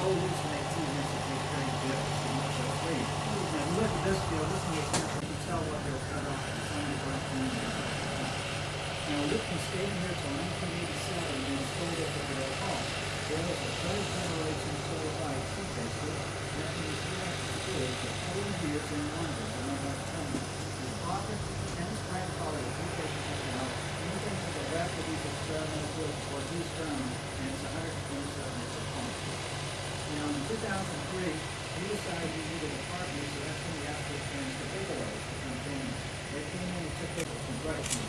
old hallucinate tea mixes make very good, so much so free. Now, if you look at this field, this makes sense. You can tell what they'll cut off at the same time. Now, we can stay here till 1987 and sold it at their cost. There was a third generation certified tea taster. That means he actually did for 40 years in London. I know that's coming. His author, Kenneth Grant College, tea taster now, anything to the left of these experimental fields for he's done, and it's 127 inches long. Now, in 2003, he decided he needed a partner, so that's when he asked his friends, the Bigelows, to come in. They came in and took over from Brighton.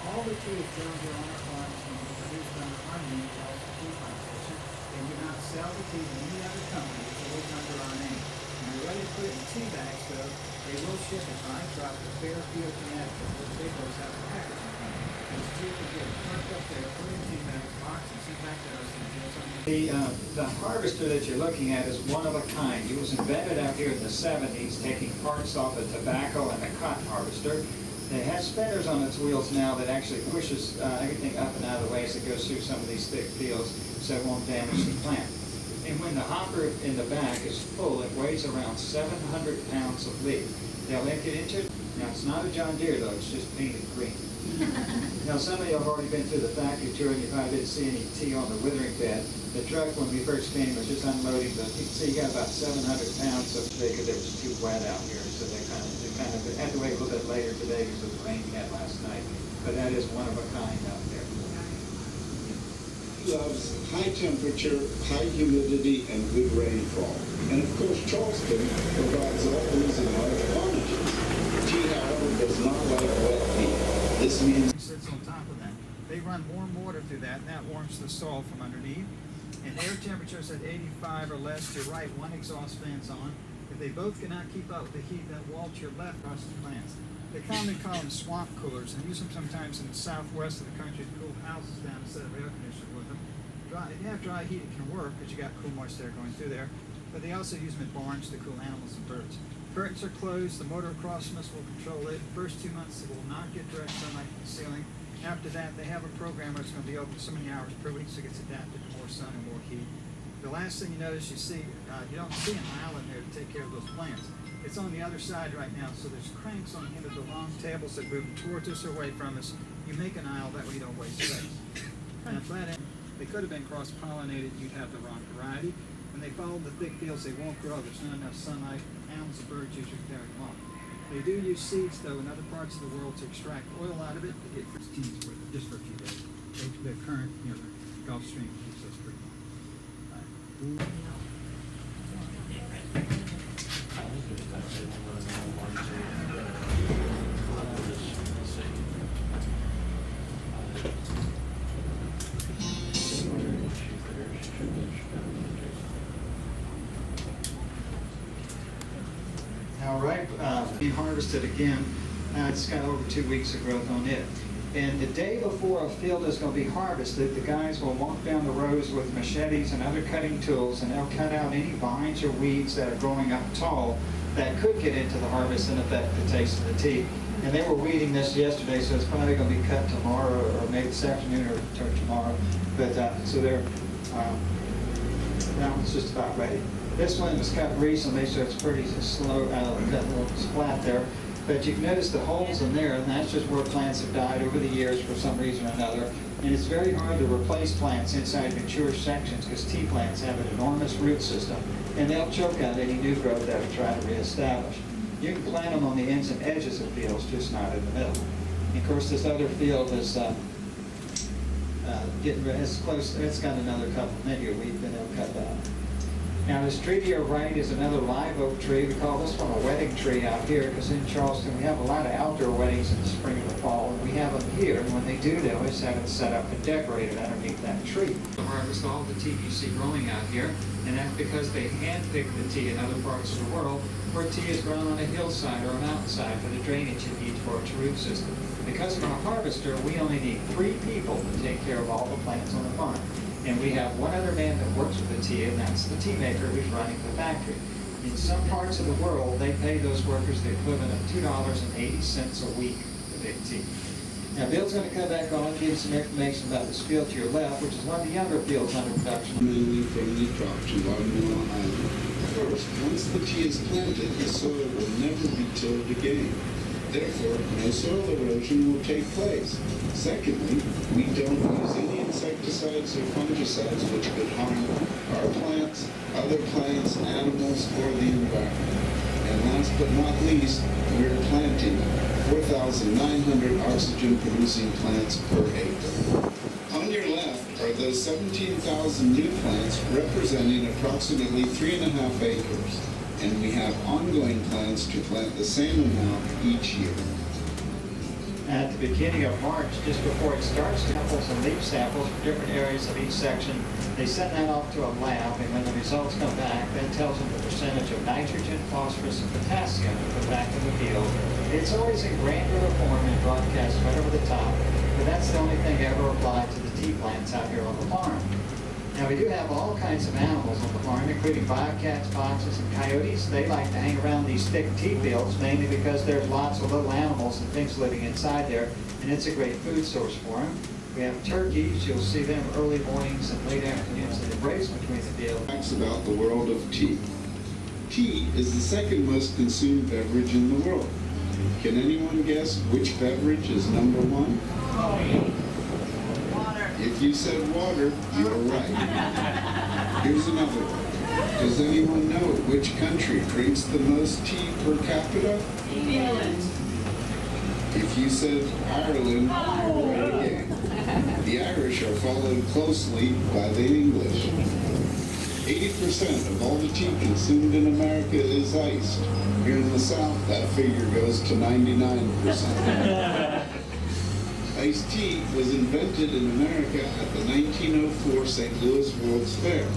All the tea is grown here on our farms and is produced under our name, Charleston Tea Plantation, and do not sell the tea to any other company. It's always under our name. And we're ready to put it in tea bags, so they will ship it by drop to Fairfield, Connecticut, where the Bigelows have a packaging company. It's tea can get parked up there, put in tea bags, boxes, sent back to us, and do something. The harvester that you're looking at is one of a kind. It was invented out here in the 70s, taking parts off the tobacco and the cotton harvester. It has spinners on its wheels now that actually pushes everything up and out of the way as it goes through some of these thick fields so it won't damage the plant. And when the hopper in the back is full, it weighs around 700 pounds of leaf. They'll empty it into it. Now, it's not a John Deere, though. It's just painted green. Now, some of you have already been through the factory tour, and you probably didn't see any tea on the withering bed. The truck, when we first came, was just unloading, but you can see you got about 700 pounds of it because it was too wet out here. So they kind of had to wait a little bit later today because of the rain we had last night. But that is one of a kind out there. Loves high temperature, high humidity, and good rainfall. And of course, Charleston provides all these in large quantities. Tea, however, does not like wet heat. This means It sits on top of that. They run warm water through that, and that warms the soil from underneath. And air temperatures at 85 or less, to your right, one exhaust fan's on. If they both cannot keep up with the heat, that wall to your left crosses the plants. They commonly call them swamp coolers, and use them sometimes in the southwest of the country to cool houses down instead of air conditioning with them. If you have dry heat, it can work because you got cool, moist air going through there. But they also use them in barns to cool animals and birds. Curtains are closed. The motor across from us will control it. The first 2 months, it will not get direct sunlight from the ceiling. After that, they have a program where it's going to be open so many hours per week, so it gets adapted to more sun and more heat. The last thing you notice, you don't see an aisle in there to take care of those plants. It's on the other side right now, so there's cranks on the end of the long tables that move towards us or away from us. You make an aisle, that way you don't waste space. Now, flat end, they could have been cross-pollinated, you'd have the wrong variety. When they follow the thick fields, they won't grow. There's not enough sunlight. Animals and birds usually carry them off. They do use seeds, though, in other parts of the world to extract oil out of it to get teas with it, just for a few days. The current, the Gulf Stream keeps us pretty long. Now, ripe, be harvested again. It's got over 2 weeks of growth on it. And the day before a field is going to be harvested, the guys will walk down the rows with machetes and other cutting tools, and they'll cut out any vines or weeds that are growing up tall that could get into the harvest and affect the taste of the tea. And they were weeding this yesterday, so it's probably going to be cut tomorrow, or maybe this afternoon or tomorrow. But so they're now it's just about ready. This one was cut recently, so it's pretty slow. Got a little splat there. But you can notice the holes in there, and that's just where plants have died over the years for some reason or another. And it's very hard to replace plants inside mature sections because tea plants have an enormous root system, and they'll choke out any new growth that we try to reestablish. You can plant them on the ends and edges of fields, just not in the middle. And of course, this other field is it's close. It's got another couple, maybe a week, then they'll cut down. Now, this tree to your right is another live oak tree. We call this one a wedding tree out here because in Charleston we have a lot of outdoor weddings in the spring and the fall, and we have them here. And when they do, they always have it set up and decorated underneath that tree. To harvest all the tea you see growing out here, and that's because they hand-pick the tea in other parts of the world where tea is grown on a hillside or a mountainside for the drainage it needs for its root system. Because of our harvester, we only need 3 people to take care of all the plants on the farm. And we have one other man that works with the tea, and that's the tea maker who's running the factory. In some parts of the world, they pay those workers the equivalent of $2.80 a week to make tea. Now, Bill's going to come back on and give you some information about this field to your left, which is one of the younger fields under production. Mainly from the crop to Wadmalaw Island. First, once the tea is planted, the soil will never be tilled again. Therefore, no soil erosion will take place. Secondly, we don't use any insecticides or fungicides which could harm our plants, other plants, animals, or the environment. And last but not least, we're planting 4,900 oxygen-producing plants per acre. On your left are those 17,000 new plants representing approximately 3.5 acres. And we have ongoing plans to plant the same amount each year. At the beginning of March, just before it starts, samples and leaf samples from different areas of each section, they send that off to a lab, and when the results come back, that tells them the percentage of nitrogen, phosphorus, and potassium to put back in the field. It's always in granular form and broadcast right over the top, but that's the only thing ever applied to the tea plants out here on the farm. Now, we do have all kinds of animals on the farm, including bobcats, foxes, and coyotes. They like to hang around these thick tea fields, mainly because there's lots of little animals and things living inside there, and it's a great food source for them. We have turkeys. You'll see them early mornings and late afternoons in the breaks between the fields. Facts about the world of tea. Tea is the second most consumed beverage in the world. Can anyone guess which beverage is number one? If you said water, you were right. Here's another one. Does anyone know which country drinks the most tea per capita? England. If you said Ireland, you were right again. The Irish are followed closely by the English. 80% of all the tea consumed in America is iced. Here in the South, that figure goes to 99%. Iced tea was invented in America at the 1904 St. Louis World's Fair.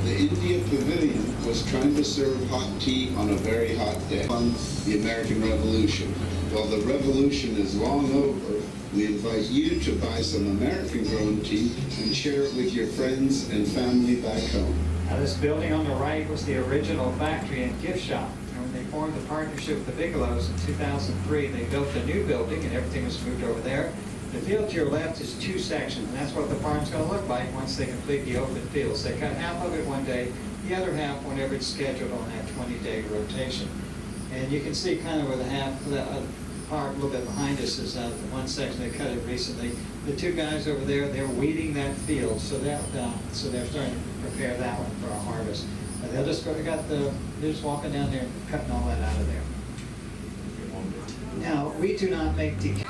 The India Pavilion was trying to serve hot tea on a very hot day. On the American Revolution. While the revolution is long over, we invite you to buy some American-grown tea and share it with your friends and family back home. Now, this building on the right was the original factory and gift shop. And when they formed the partnership with the Bigelows in 2003, they built a new building and everything was moved over there. The field to your left is 2 sections, and that's what the farm's going to look like once they complete the open fields. They cut half of it one day, the other half whenever it's scheduled on that 20-day rotation. And you can see kind of where the half, the part a little bit behind us is the one section they cut it recently. The 2 guys over there, they're weeding that field, so they're starting to prepare that one for a harvest. They'll just go, they're just walking down there and cutting all that out of there. Now, we do not make tea.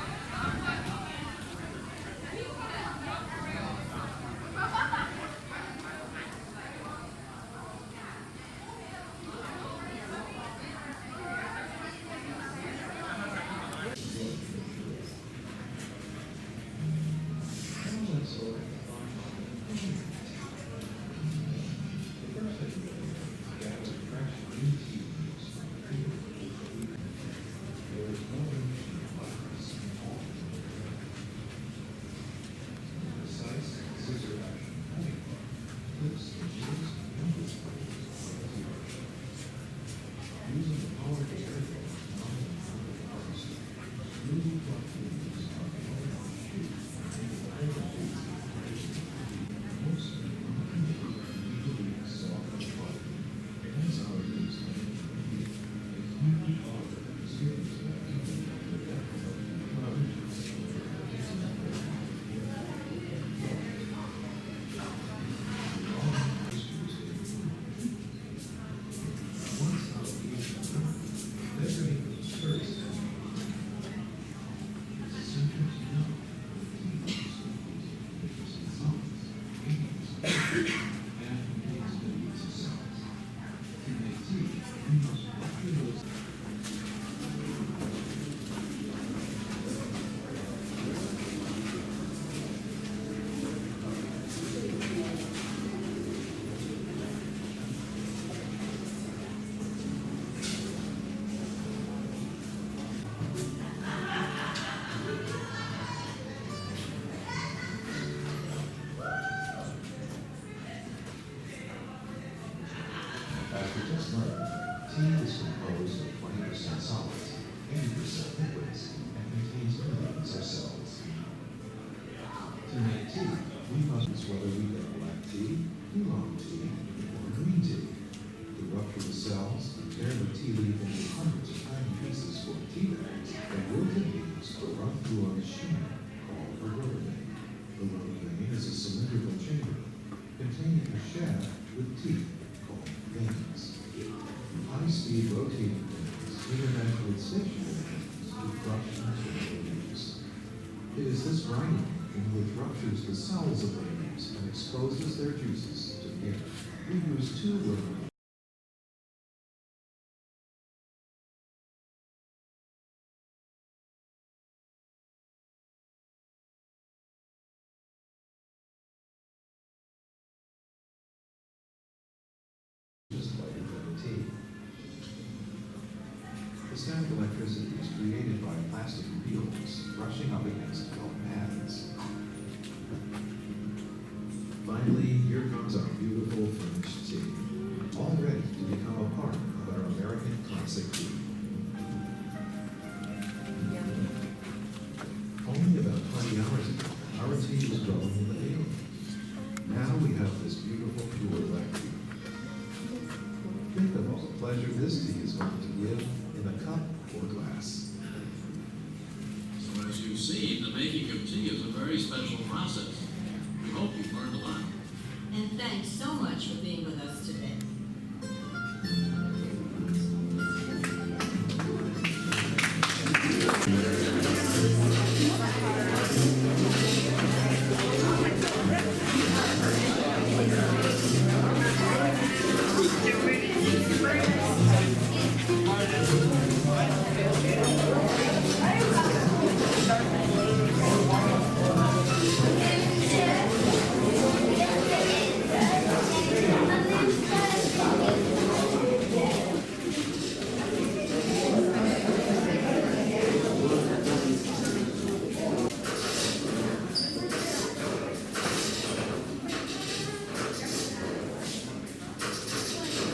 Tea is composed of 20% solids, 80% liquids, and contains millions of cells. To make tea, we must whether we get black tea, oolong tea, or green tea. To rupture the cells and tear the tea leaf into hundreds of tiny pieces for tea bags, the wilted leaves are run through a machine called a roller vane. The roller vane is a cylindrical chamber containing a shaft with teeth called veins. High-speed rotating vanes interact with stationary vanes to crush and tear the leaves. It is this grinding in which ruptures the cells of the leaves and exposes their juices to air. We use two roller tea. The static electricity is created by plastic wheels brushing up against metal pads. Finally, here comes our beautiful French tea, all ready to become a part of our American classic tea. Only about 20 hours ago, our tea was growing in the field. Now we have this beautiful pure black tea. Think of all the pleasure this tea is going to give in a cup or glass. So as you've seen, the making of tea is a very special process. We hope you've learned a lot. And thanks so much for being with us today.